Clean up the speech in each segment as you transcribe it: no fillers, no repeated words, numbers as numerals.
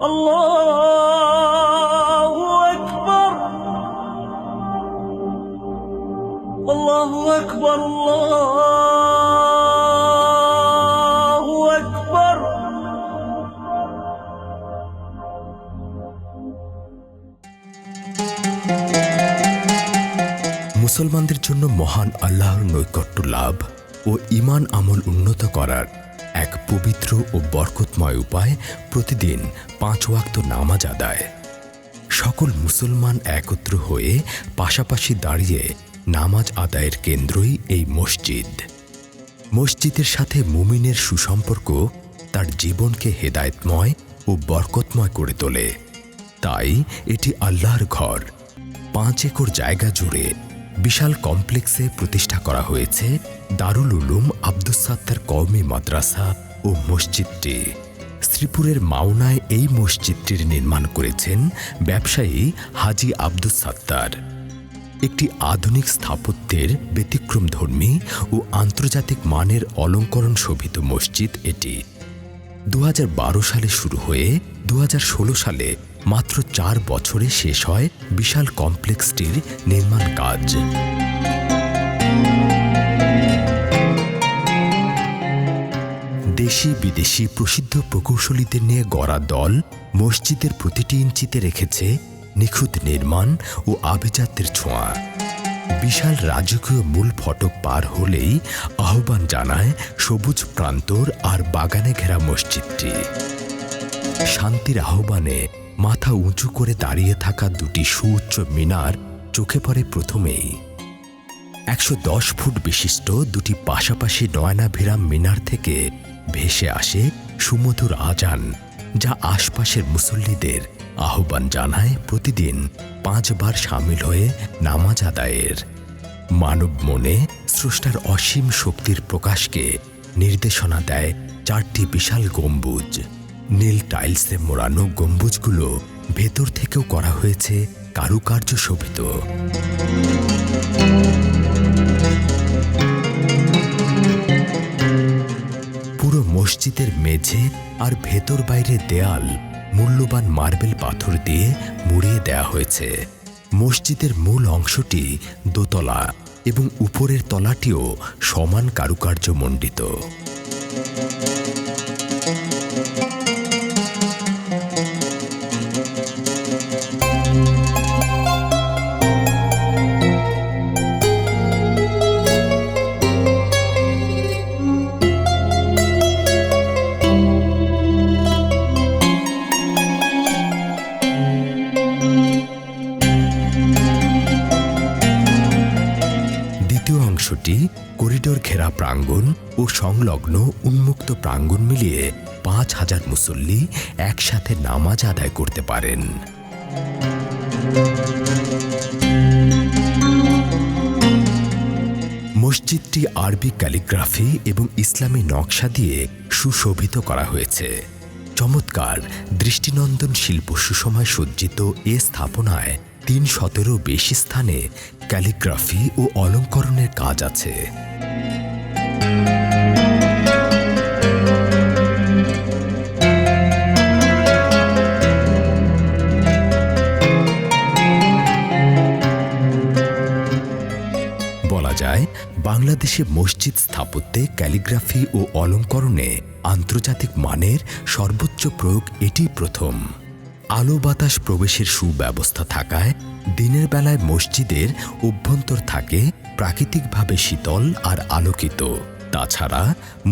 আল্লাহু আকবার, আল্লাহু আকবার, আল্লাহু আকবার। মুসলমানদের জন্য মহান আল্লাহর নৈকট্য লাভ ও ঈমান আমল উন্নত করার এক পবিত্র ও বরকতময় উপায় প্রতিদিন 5 ওয়াক্ত নামাজ আদায়। সকল মুসলমান একত্র হয়ে পাশাপাশি দাঁড়িয়ে নামাজ আদায়ের কেন্দ্রই এই মসজিদ। মসজিদের সাথে মুমিনের সুসম্পর্ক তার জীবনকে হেদায়েতময় ও বরকতময় করে তোলে। তাই এটি আল্লাহর ঘর। 5 একর জায়গা জুড়ে বিশাল কমপ্লেক্সে প্রতিষ্ঠা করা হয়েছে দারুল উলুম আব্দুস সাত্তার কওমি মাদ্রাসা ও মসজিদটি। শ্রীপুরের মাওনায় এই মসজিদটির নির্মাণ করেছেন ব্যবসায়ী হাজী আব্দুস সাত্তার। একটি আধুনিক স্থাপত্যের ব্যতিক্রমধর্মী ও আন্তর্জাতিক মানের অলঙ্করণ শোভিত মসজিদ এটি। 2012 সালে শুরু হয়ে 2016 সালে মাত্র 4 বছরে শেষ হয় বিশাল কমপ্লেক্সটির নির্মাণ কাজ। দেশি বিদেশি প্রসিদ্ধ প্রকৌশলীদের নিয়ে গড়া দল মসজিদের প্রতিটি ইঞ্চিতে রেখেছে নিখুঁত নির্মাণ ও আভিজাত্যের ছোঁয়া। বিশাল রাজকীয় মূল ফটক পার হলেই আহ্বান জানায় সবুজ প্রান্তর আর বাগানে ঘেরা মসজিদটি। শান্তির আহ্বানে মাথা উঁচু করে দাঁড়িয়ে থাকা দুটি সুউচ্চ মিনার চোখে পড়ে প্রথমেই। 110 ফুট বিশিষ্ট দুটি পাশাপাশি নয়নাভিরাম মিনার থেকে ভেসে আসে সুমধুর আজান, যা আশপাশের মুসল্লিদের আহ্বান জানায় প্রতিদিন 5 বার সামিল হয়ে নামাজ আদায়ের। মানব মনে স্রষ্টার অসীম শক্তির প্রকাশকে নির্দেশনা দেয় 4টি বিশাল গম্বুজ। নীল টাইলসে মোড়ানো গম্বুজগুলো ভেতর থেকেও করা হয়েছে কারুকার্য শোভিত। পুরো মসজিদের মেঝে আর ভেতর বাইরের দেয়াল মূল্যবান মার্বেল পাথর দিয়ে মুড়িয়ে দেয়া হয়েছে। মসজিদের মূল অংশটি দোতলা এবং উপরের তলাটিও সমান কারুকার্য মণ্ডিত। অংশটি করিডোর ঘেরা প্রাঙ্গণ ও সংলগ্ন উন্মুক্ত প্রাঙ্গণ মিলিয়ে 5000 মুসল্লি একসাথে নামাজ আদায় করতে পারেন। মসজিদটি আরবি ক্যালিগ্রাফি এবং ইসলামী নকশা দিয়ে সুশোভিত করা হয়েছে। চমৎকার দৃষ্টিনন্দন শিল্প সুষমায় সজ্জিত এ স্থাপনায় 300-এরও বেশি স্থানে ক্যালিগ্রাফি ও অলঙ্করণের কাজ আছে। বলা যায় বাংলাদেশে মসজিদ স্থাপত্যে ক্যালিগ্রাফি ও অলঙ্করণে আন্তর্জাতিক মানের সর্বোচ্চ প্রয়োগ এটি প্রথম। আলো বাতাস প্রবেশের সুব্যবস্থা থাকায় দিনের বেলায় মসজিদের অভ্যন্তর থাকে প্রাকৃতিকভাবে শীতল আর আলোকিত। তাছাড়া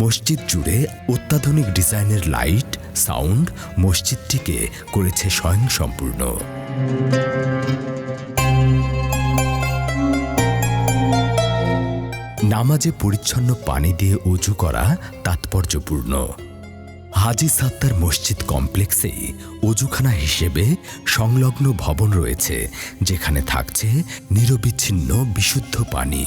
মসজিদ জুড়ে অত্যাধুনিক ডিজাইনের লাইট, সাউন্ড মসজিদটিকে করেছে স্বয়ংসম্পূর্ণ। নামাজে পরিচ্ছন্ন পানি দিয়ে ওযু করা তাৎপর্যপূর্ণ। হাজী সাত্তার মসজিদ কমপ্লেক্সে ওযুখানা হিসেবে সংলগ্ন ভবন রয়েছে, যেখানে থাকছে নিরবিচ্ছিন্ন বিশুদ্ধ পানি।